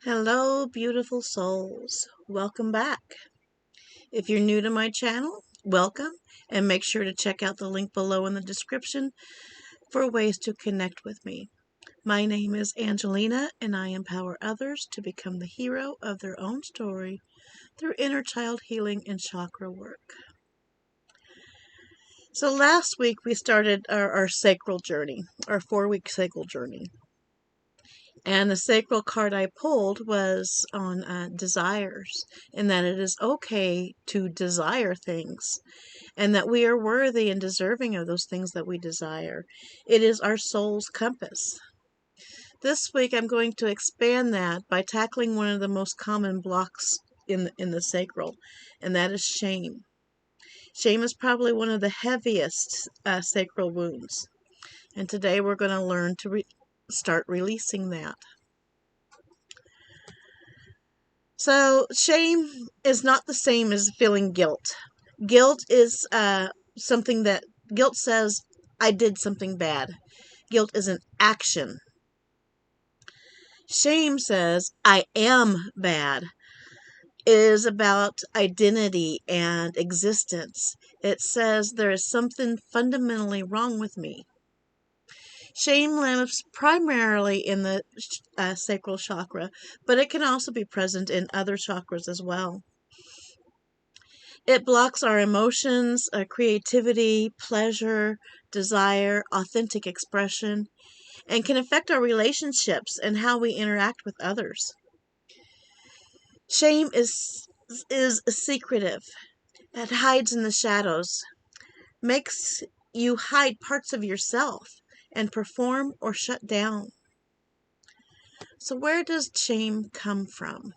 Hello, beautiful souls. Welcome back. If you're new to my channel, welcome, and make sure to check out the link below in the description for ways to connect with me. My name is Angelina, and I empower others to become the hero of their own story through inner child healing and chakra work. So last week we started our sacral journey, our 4-week sacral journey. And the sacral card I pulled was on desires, and that it is okay to desire things, and that we are worthy and deserving of those things that we desire. It is our soul's compass. This week I'm going to expand that by tackling one of the most common blocks in the sacral, and that is shame. Shame is probably one of the heaviest sacral wounds, and today we're going to learn to start releasing that. So shame is not the same as feeling guilt. Guilt is guilt says, I did something bad. Guilt is an action. Shame says, I am bad. It is about identity and existence. It says there is something fundamentally wrong with me. Shame lives primarily in the sacral chakra, but it can also be present in other chakras as well. It blocks our emotions, creativity, pleasure, desire, authentic expression, and can affect our relationships and how we interact with others. Shame is secretive. It hides in the shadows, makes you hide parts of yourself and perform or shut down. So where does shame come from?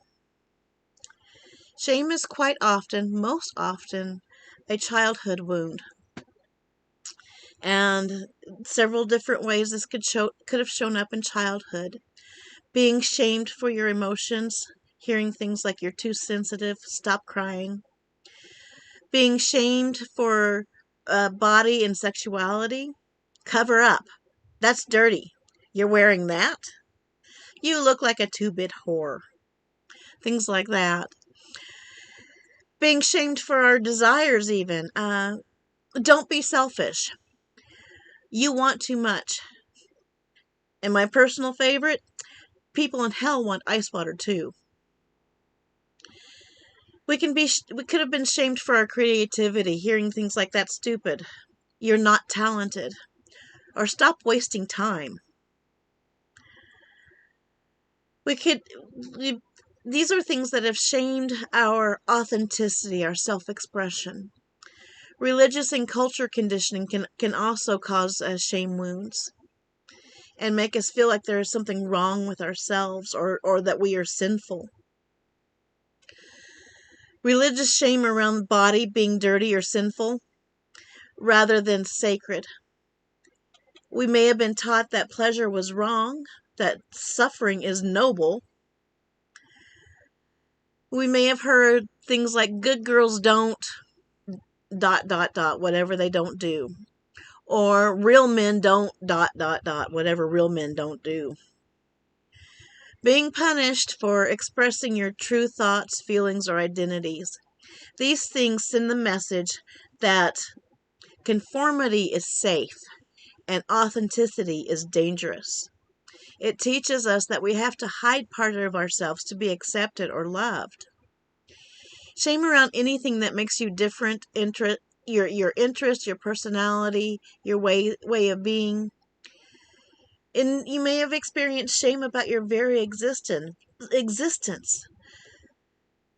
Shame is quite often, most often, a childhood wound. And several different ways this could have shown up in childhood. Being shamed for your emotions, hearing things like you're too sensitive, stop crying. Being shamed for body and sexuality, cover up. That's dirty. You're wearing that? You look like a 2-bit whore. Things like that. Being shamed for our desires even. Don't be selfish. You want too much. And my personal favorite, people in hell want ice water too. We could have been shamed for our creativity, hearing things like that's stupid, you're not talented, or stop wasting time. These are things that have shamed our authenticity, our self-expression. Religious and culture conditioning can also cause shame wounds and make us feel like there is something wrong with ourselves or that we are sinful. Religious shame around the body being dirty or sinful rather than sacred. We may have been taught that pleasure was wrong, that suffering is noble. We may have heard things like good girls don't ... whatever they don't do. Or real men don't ... whatever real men don't do. Being punished for expressing your true thoughts, feelings, or identities. These things send the message that conformity is safe and authenticity is dangerous. It teaches us that we have to hide part of ourselves to be accepted or loved. Shame around anything that makes you different, your interest, your personality, your way of being. And you may have experienced shame about your very existence,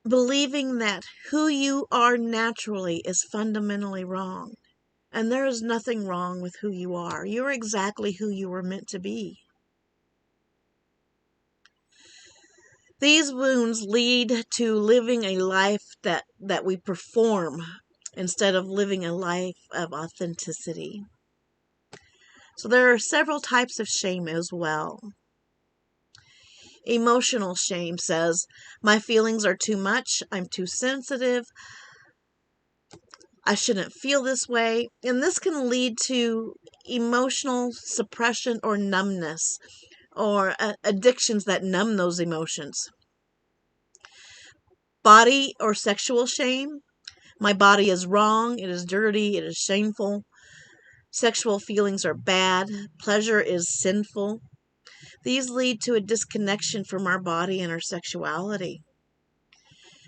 believing that who you are naturally is fundamentally wrong. And there is nothing wrong with who you are. You're exactly who you were meant to be. These wounds lead to living a life that we perform instead of living a life of authenticity. So there are several types of shame as well. Emotional shame says, my feelings are too much, I'm too sensitive, I shouldn't feel this way. And this can lead to emotional suppression or numbness, or addictions that numb those emotions. Body or sexual shame. My body is wrong, it is dirty, it is shameful. Sexual feelings are bad, pleasure is sinful. These lead to a disconnection from our body and our sexuality.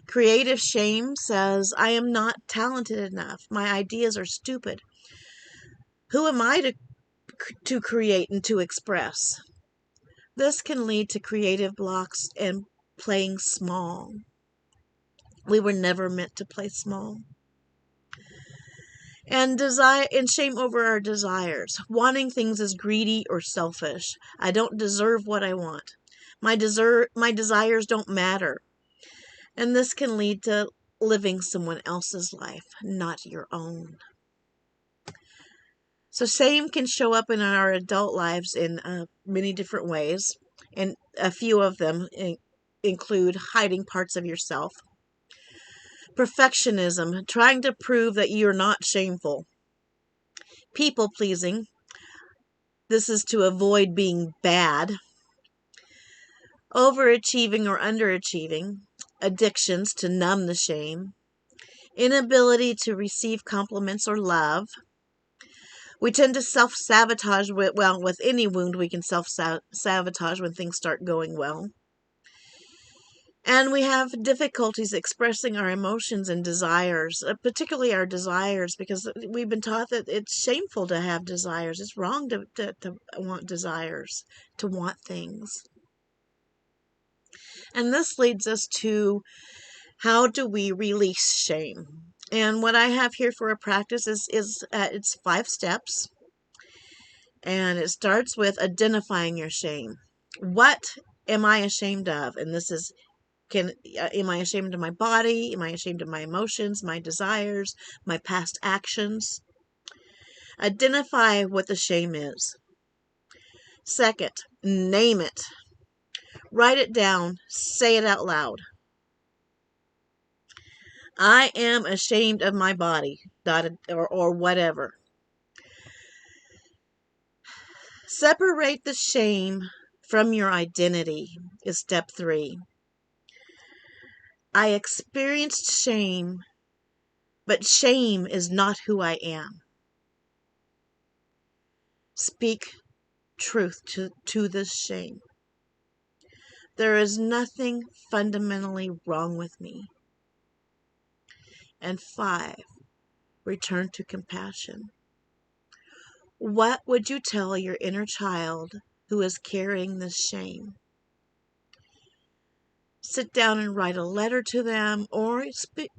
Creative shame says, I am not talented enough. My ideas are stupid. Who am I to create and to express? This can lead to creative blocks and playing small. We were never meant to play small. And shame over our desires. Wanting things is greedy or selfish. I don't deserve what I want. My desires don't matter. And this can lead to living someone else's life, not your own. So shame can show up in our adult lives in many different ways. And a few of them include hiding parts of yourself. Perfectionism, trying to prove that you're not shameful. People pleasing. This is to avoid being bad. Overachieving or underachieving. Addictions to numb the shame. Inability to receive compliments or love. We tend to self-sabotage with any wound we can self-sabotage when things start going well. And we have difficulties expressing our emotions and desires, particularly our desires, because we've been taught that it's shameful to have desires. It's wrong to want desires, to want things. And this leads us to, how do we release shame? And what I have here for a practice is it's 5 steps. And it starts with identifying your shame. What am I ashamed of? And this is, am I ashamed of my body? Am I ashamed of my emotions, my desires, my past actions? Identify what the shame is. Second, name it. Write it down. Say it out loud. I am ashamed of my body, or whatever. Separate the shame from your identity is step 3. I experienced shame, but shame is not who I am. Speak truth to this shame. There is nothing fundamentally wrong with me. And 5, return to compassion. What would you tell your inner child who is carrying this shame? Sit down and write a letter to them, or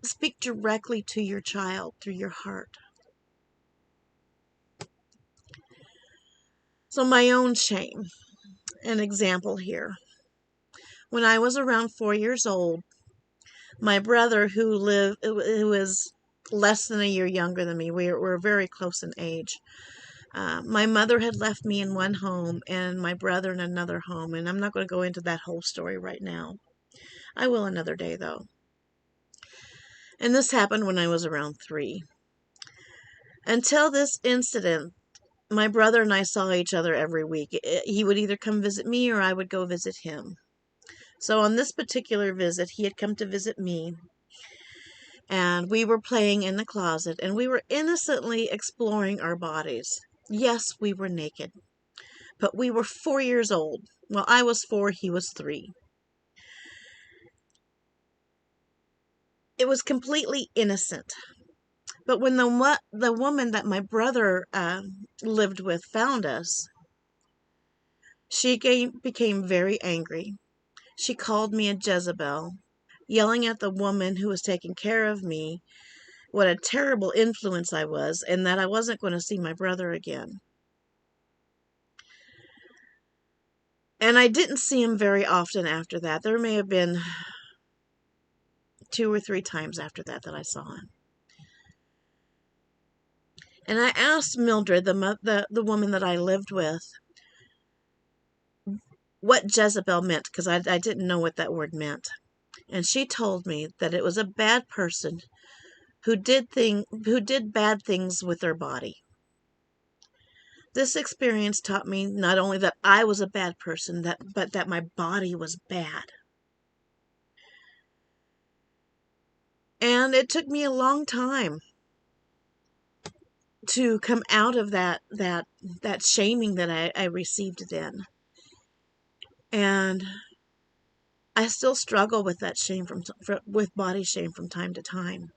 speak directly to your child through your heart. So my own shame, an example here. When I was around 4 years old, my brother, who is less than a year younger than me, we're very close in age. My mother had left me in one home and my brother in another home, and I'm not going to go into that whole story right now. I will another day, though. And this happened when I was around 3. Until this incident, my brother and I saw each other every week. He would either come visit me or I would go visit him. So on this particular visit, he had come to visit me, and we were playing in the closet, and we were innocently exploring our bodies. Yes, we were naked, but we were 4 years old. Well, I was 4, he was 3. It was completely innocent. But when the woman that my brother lived with found us, she became very angry. She called me a Jezebel, yelling at the woman who was taking care of me what a terrible influence I was, and that I wasn't going to see my brother again. And I didn't see him very often after that. There may have been 2 or 3 times after that I saw him. And I asked Mildred, the woman that I lived with, what Jezebel meant, because I didn't know what that word meant. And she told me that it was a bad person who did bad things with their body. This experience taught me not only that I was a bad person, but that my body was bad. And it took me a long time to come out of that shaming that I received then. And I still struggle with that shame with body shame from time to time.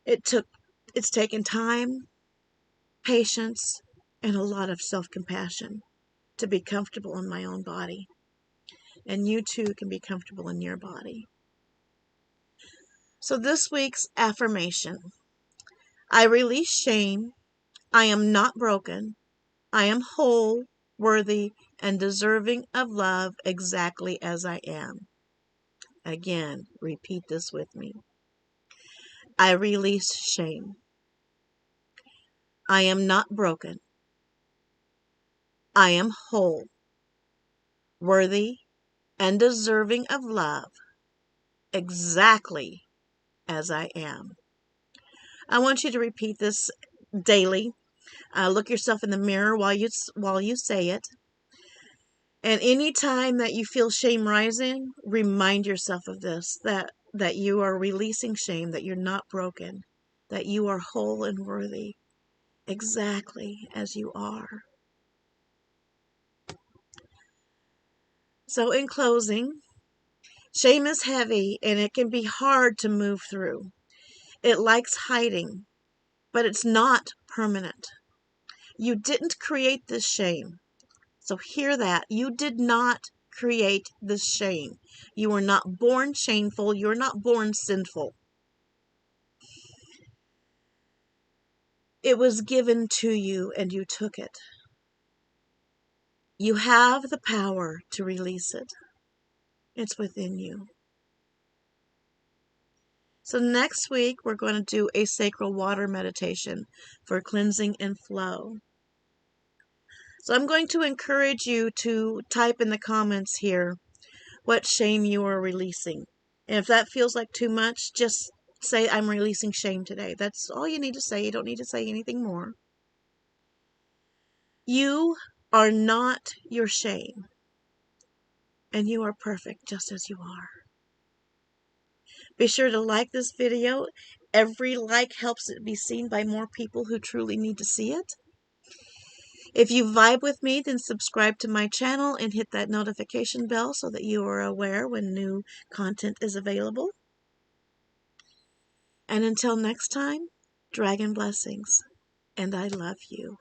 It's taken time, patience, and a lot of self-compassion to be comfortable in my own body. And you too can be comfortable in your body. So this week's affirmation: I release shame. I am not broken. I am whole, worthy, and deserving of love exactly as I am. Again, repeat this with me. I release shame. I am not broken. I am whole, worthy, and deserving of love exactly as I am. I want you to repeat this daily. Look yourself in the mirror while you say it. And any time that you feel shame rising, remind yourself of this, that you are releasing shame, that you're not broken, that you are whole and worthy exactly as you are. So in closing, shame is heavy and it can be hard to move through. It likes hiding, but it's not permanent. You didn't create this shame. So hear that. You did not create this shame. You were not born shameful. You were not born sinful. It was given to you and you took it. You have the power to release it. It's within you. So next week, we're going to do a sacral water meditation for cleansing and flow. So I'm going to encourage you to type in the comments here what shame you are releasing. And if that feels like too much, just say, I'm releasing shame today. That's all you need to say. You don't need to say anything more. You are not your shame. And you are perfect just as you are. Be sure to like this video. Every like helps it be seen by more people who truly need to see it. If you vibe with me, then subscribe to my channel and hit that notification bell so that you are aware when new content is available. And until next time, dragon blessings, and I love you.